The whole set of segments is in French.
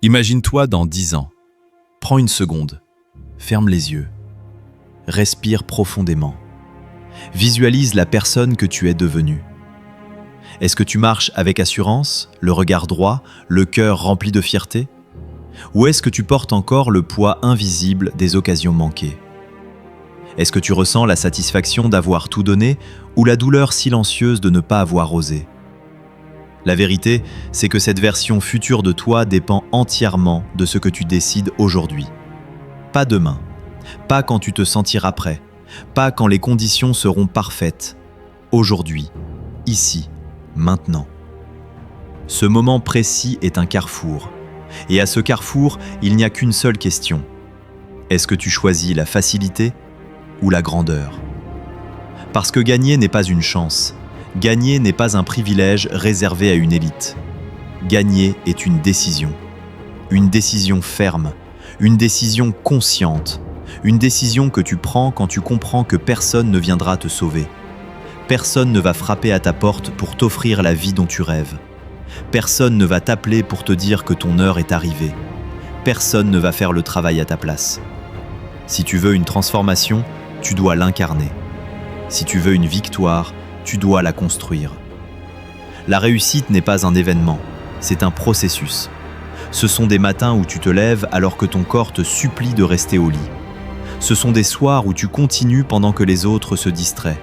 Imagine-toi dans 10 ans. Prends une seconde, ferme les yeux, respire profondément. Visualise la personne que tu es devenue. Est-ce que tu marches avec assurance, le regard droit, le cœur rempli de fierté? Ou est-ce que tu portes encore le poids invisible des occasions manquées? Est-ce que tu ressens la satisfaction d'avoir tout donné ou la douleur silencieuse de ne pas avoir osé? La vérité, c'est que cette version future de toi dépend entièrement de ce que tu décides aujourd'hui. Pas demain, pas quand tu te sentiras prêt, pas quand les conditions seront parfaites. Aujourd'hui, ici, maintenant. Ce moment précis est un carrefour. Et à ce carrefour, il n'y a qu'une seule question. Est-ce que tu choisis la facilité ou la grandeur? Parce que gagner n'est pas une chance. Gagner n'est pas un privilège réservé à une élite. Gagner est une décision. Une décision ferme, une décision consciente, une décision que tu prends quand tu comprends que personne ne viendra te sauver. Personne ne va frapper à ta porte pour t'offrir la vie dont tu rêves. Personne ne va t'appeler pour te dire que ton heure est arrivée. Personne ne va faire le travail à ta place. Si tu veux une transformation, tu dois l'incarner. Si tu veux une victoire, tu dois la construire. La réussite n'est pas un événement, c'est un processus. Ce sont des matins où tu te lèves alors que ton corps te supplie de rester au lit. Ce sont des soirs où tu continues pendant que les autres se distraient.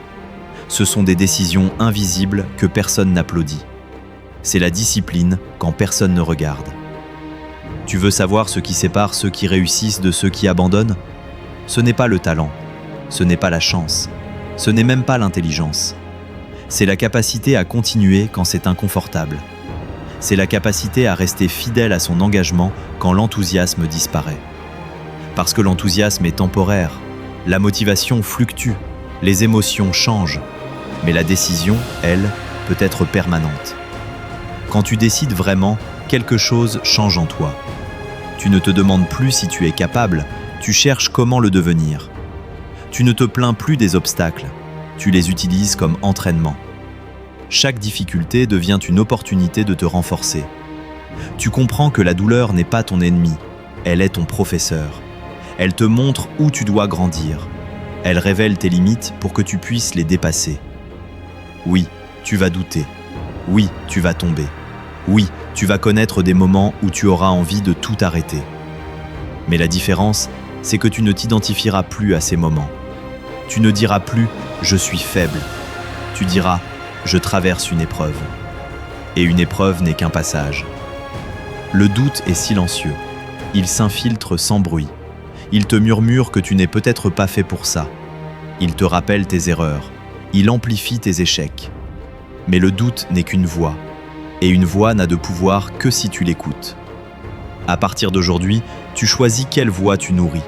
Ce sont des décisions invisibles que personne n'applaudit. C'est la discipline quand personne ne regarde. Tu veux savoir ce qui sépare ceux qui réussissent de ceux qui abandonnent? Ce n'est pas le talent, ce n'est pas la chance, ce n'est même pas l'intelligence. C'est la capacité à continuer quand c'est inconfortable. C'est la capacité à rester fidèle à son engagement quand l'enthousiasme disparaît. Parce que l'enthousiasme est temporaire, la motivation fluctue, les émotions changent, mais la décision, elle, peut être permanente. Quand tu décides vraiment, quelque chose change en toi. Tu ne te demandes plus si tu es capable, tu cherches comment le devenir. Tu ne te plains plus des obstacles, tu les utilises comme entraînement. Chaque difficulté devient une opportunité de te renforcer. Tu comprends que la douleur n'est pas ton ennemi, elle est ton professeur. Elle te montre où tu dois grandir. Elle révèle tes limites pour que tu puisses les dépasser. Oui, tu vas douter. Oui, tu vas tomber. Oui, tu vas connaître des moments où tu auras envie de tout arrêter. Mais la différence, c'est que tu ne t'identifieras plus à ces moments. Tu ne diras plus « je suis faible ». Tu diras « je traverse une épreuve ». Et une épreuve n'est qu'un passage. Le doute est silencieux. Il s'infiltre sans bruit. Il te murmure que tu n'es peut-être pas fait pour ça. Il te rappelle tes erreurs. Il amplifie tes échecs. Mais le doute n'est qu'une voix. Et une voix n'a de pouvoir que si tu l'écoutes. À partir d'aujourd'hui, tu choisis quelle voix tu nourris.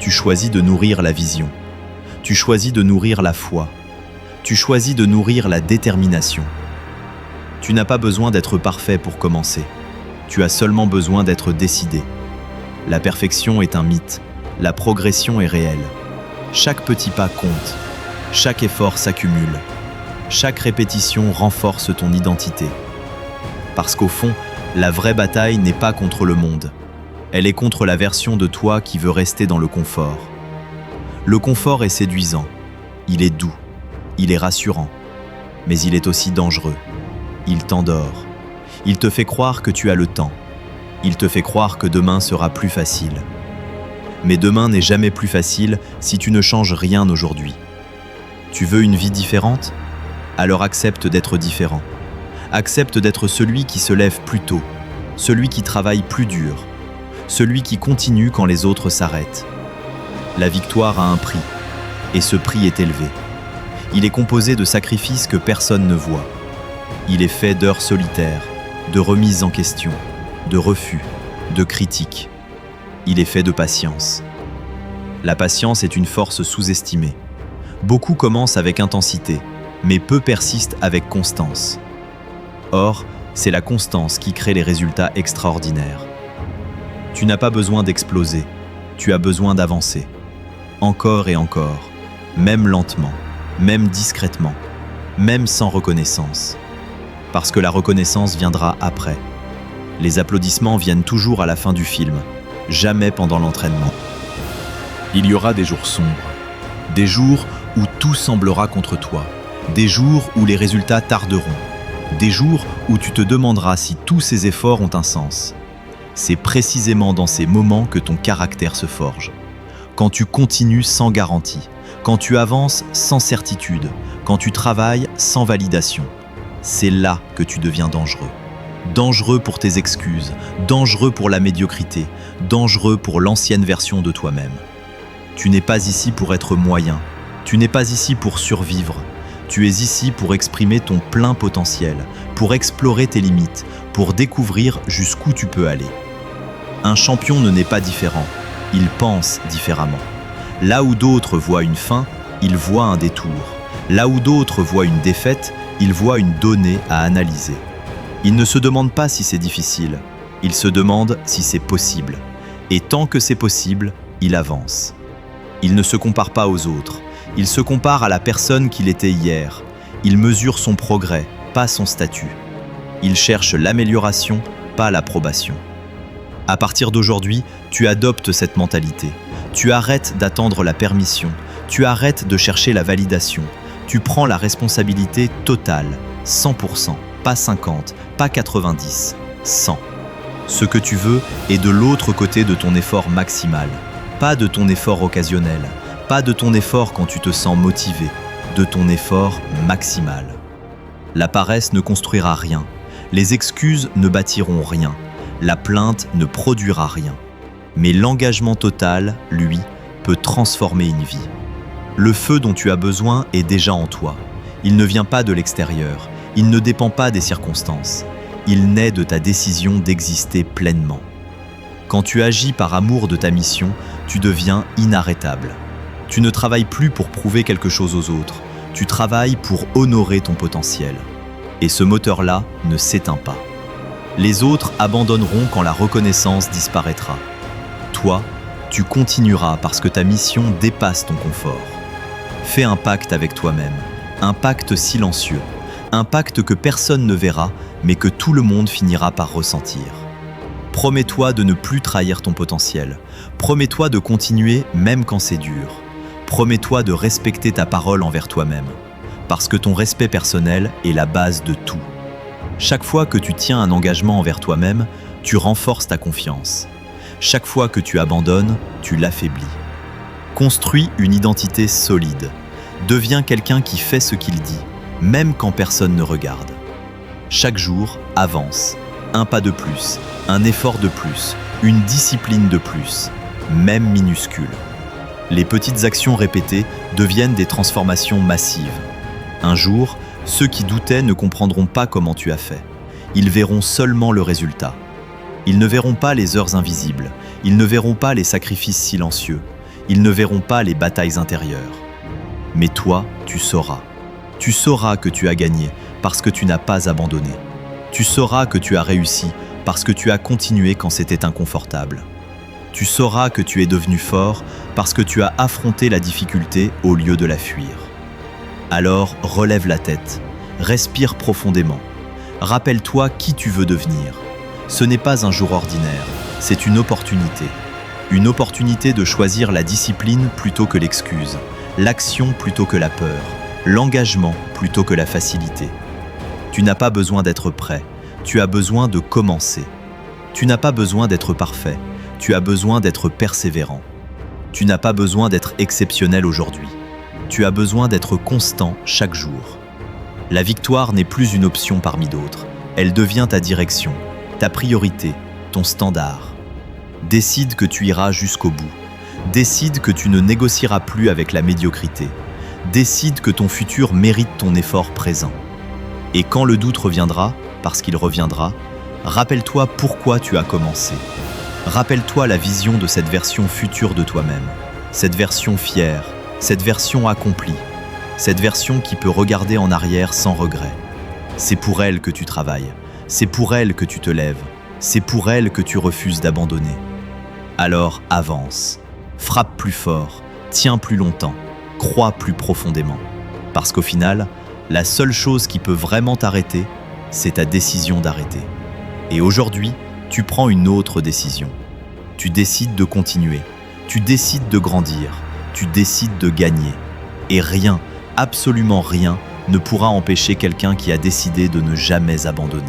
Tu choisis de nourrir la vision. Tu choisis de nourrir la foi. Tu choisis de nourrir la détermination. Tu n'as pas besoin d'être parfait pour commencer. Tu as seulement besoin d'être décidé. La perfection est un mythe. La progression est réelle. Chaque petit pas compte. Chaque effort s'accumule. Chaque répétition renforce ton identité. Parce qu'au fond, la vraie bataille n'est pas contre le monde. Elle est contre la version de toi qui veut rester dans le confort. Le confort est séduisant. Il est doux. Il est rassurant. Mais il est aussi dangereux. Il t'endort. Il te fait croire que tu as le temps. Il te fait croire que demain sera plus facile. Mais demain n'est jamais plus facile si tu ne changes rien aujourd'hui. Tu veux une vie différente? Alors accepte d'être différent. Accepte d'être celui qui se lève plus tôt, celui qui travaille plus dur, celui qui continue quand les autres s'arrêtent. La victoire a un prix, et ce prix est élevé. Il est composé de sacrifices que personne ne voit. Il est fait d'heures solitaires, de remises en question, de refus, de critiques. Il est fait de patience. La patience est une force sous-estimée. Beaucoup commencent avec intensité, mais peu persistent avec constance. Or, c'est la constance qui crée les résultats extraordinaires. Tu n'as pas besoin d'exploser, tu as besoin d'avancer. Encore et encore, même lentement, même discrètement, même sans reconnaissance. Parce que la reconnaissance viendra après. Les applaudissements viennent toujours à la fin du film, jamais pendant l'entraînement. Il y aura des jours sombres, des jours où tout semblera contre toi, des jours où les résultats tarderont, des jours où tu te demanderas si tous ces efforts ont un sens. C'est précisément dans ces moments que ton caractère se forge. Quand tu continues sans garantie, quand tu avances sans certitude, quand tu travailles sans validation, c'est là que tu deviens dangereux. Dangereux pour tes excuses, dangereux pour la médiocrité, dangereux pour l'ancienne version de toi-même. Tu n'es pas ici pour être moyen, tu n'es pas ici pour survivre, tu es ici pour exprimer ton plein potentiel, pour explorer tes limites, pour découvrir jusqu'où tu peux aller. Un champion ne naît pas différent, il pense différemment. Là où d'autres voient une fin, il voit un détour. Là où d'autres voient une défaite, il voit une donnée à analyser. Il ne se demande pas si c'est difficile, il se demande si c'est possible. Et tant que c'est possible, il avance. Il ne se compare pas aux autres, il se compare à la personne qu'il était hier. Il mesure son progrès, pas son statut. Il cherche l'amélioration, pas l'approbation. À partir d'aujourd'hui, tu adoptes cette mentalité. Tu arrêtes d'attendre la permission, tu arrêtes de chercher la validation. Tu prends la responsabilité totale, 100%, pas 50, pas 90, 100. Ce que tu veux est de l'autre côté de ton effort maximal, pas de ton effort occasionnel, pas de ton effort quand tu te sens motivé, de ton effort maximal. La paresse ne construira rien, les excuses ne bâtiront rien, la plainte ne produira rien. Mais l'engagement total, lui, peut transformer une vie. Le feu dont tu as besoin est déjà en toi. Il ne vient pas de l'extérieur, il ne dépend pas des circonstances. Il naît de ta décision d'exister pleinement. Quand tu agis par amour de ta mission, tu deviens inarrêtable. Tu ne travailles plus pour prouver quelque chose aux autres, tu travailles pour honorer ton potentiel. Et ce moteur-là ne s'éteint pas. Les autres abandonneront quand la reconnaissance disparaîtra. Toi, tu continueras parce que ta mission dépasse ton confort. Fais un pacte avec toi-même, un pacte silencieux, un pacte que personne ne verra, mais que tout le monde finira par ressentir. Promets-toi de ne plus trahir ton potentiel. Promets-toi de continuer même quand c'est dur. Promets-toi de respecter ta parole envers toi-même, parce que ton respect personnel est la base de tout. Chaque fois que tu tiens un engagement envers toi-même, tu renforces ta confiance. Chaque fois que tu abandonnes, tu l'affaiblis. Construis une identité solide. Deviens quelqu'un qui fait ce qu'il dit, même quand personne ne regarde. Chaque jour, avance. Un pas de plus, un effort de plus, une discipline de plus, même minuscule. Les petites actions répétées deviennent des transformations massives. Un jour, ceux qui doutaient ne comprendront pas comment tu as fait. Ils verront seulement le résultat. Ils ne verront pas les heures invisibles, ils ne verront pas les sacrifices silencieux, ils ne verront pas les batailles intérieures. Mais toi, tu sauras. Tu sauras que tu as gagné parce que tu n'as pas abandonné. Tu sauras que tu as réussi parce que tu as continué quand c'était inconfortable. Tu sauras que tu es devenu fort parce que tu as affronté la difficulté au lieu de la fuir. Alors relève la tête, respire profondément. Rappelle-toi qui tu veux devenir. Ce n'est pas un jour ordinaire, c'est une opportunité. Une opportunité de choisir la discipline plutôt que l'excuse, l'action plutôt que la peur, l'engagement plutôt que la facilité. Tu n'as pas besoin d'être prêt, tu as besoin de commencer. Tu n'as pas besoin d'être parfait, tu as besoin d'être persévérant. Tu n'as pas besoin d'être exceptionnel aujourd'hui, tu as besoin d'être constant chaque jour. La victoire n'est plus une option parmi d'autres, elle devient ta direction, ta priorité, ton standard. Décide que tu iras jusqu'au bout. Décide que tu ne négocieras plus avec la médiocrité. Décide que ton futur mérite ton effort présent. Et quand le doute reviendra, parce qu'il reviendra, rappelle-toi pourquoi tu as commencé. Rappelle-toi la vision de cette version future de toi-même, cette version fière, cette version accomplie, cette version qui peut regarder en arrière sans regret. C'est pour elle que tu travailles, c'est pour elle que tu te lèves, c'est pour elle que tu refuses d'abandonner. Alors avance, frappe plus fort, tiens plus longtemps, crois plus profondément. Parce qu'au final, la seule chose qui peut vraiment t'arrêter, c'est ta décision d'arrêter. Et aujourd'hui, tu prends une autre décision. Tu décides de continuer, tu décides de grandir, tu décides de gagner. Et rien, absolument rien, ne pourra empêcher quelqu'un qui a décidé de ne jamais abandonner.